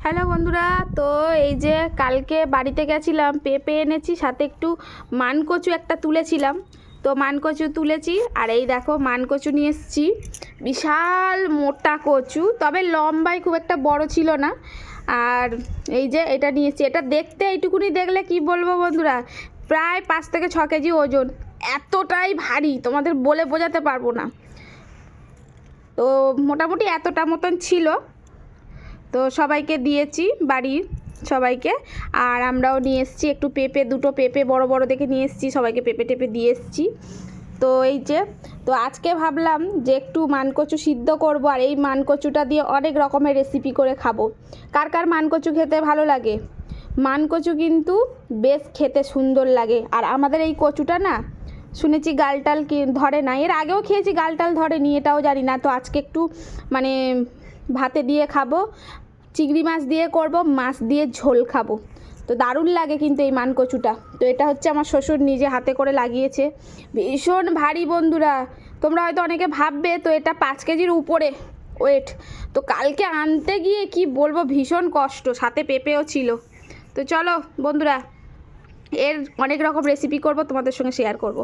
Hello বন্ধুরা, তো এই যে কালকে বাড়িতে গেছিলাম, পেঁপে এনেছি, সাথে একটু মানকচু একটা তুলেছিলাম। তো মানকচু তুলেছি, আর এই দেখো মানকচু নিয়ে এসেছি। বিশাল মোটা কচু, তবে লম্বায় খুব একটা বড় ছিল না। আর এই যে এটা নিয়ে এসেছি, এটা দেখতে এইটুকুনি দেখলে কি বলবো বন্ধুরা, প্রায় 5 থেকে 6 কেজি ওজন। এতটাই ভারী, তোমাদের বলে বোঝাতে পারবো না। তো মোটামুটি এতটা মতন ছিল। তো সবাইকে দিয়েছি, বাড়ির সবাইকে। আর আমরাও নিয়ে এসেছি একটু পেঁপে, দুটো পেঁপে বড় বড় দেখে নিয়ে এসেছি, সবাইকে পেঁপে টেপে দিয়ে এসেছি। তো এই যে, তো আজকে ভাবলাম যে একটু মানকচু সিদ্ধ করব, আর এই মানকচুটা দিয়ে অনেক রকমের রেসিপি করে খাবো। কার কার মানকচু খেতে ভালো লাগে? মানকচু কিন্তু বেশ খেতে সুন্দর লাগে। আর আমাদের এই কচুটা না, শুনেছি গালটাল কি ধরে না, এর আগেও খেয়েছি, গালটাল ধরেনি এটাও জানি না। তো আজকে একটু মানে ভাতে দিয়ে খাবো, চিংড়ি মাছ দিয়ে করব, মাছ দিয়ে ঝোল খাবো। তো দারুণ লাগে কিন্তু এই মানকচুটা। তো এটা হচ্ছে আমার শ্বশুর নিজে হাতে করে লাগিয়েছে, ভীষণ ভারী বন্ধুরা। তোমরা হয়তো অনেকে ভাববে, তো এটা 5 কেজির উপরে ওয়েট। তো কালকে আনতে গিয়ে কি বলবো, ভীষণ কষ্ট, সাথে পেঁপেও ছিল। তো চলো বন্ধুরা, এর অনেক রকম রেসিপি করব, তোমাদের সঙ্গে শেয়ার করব।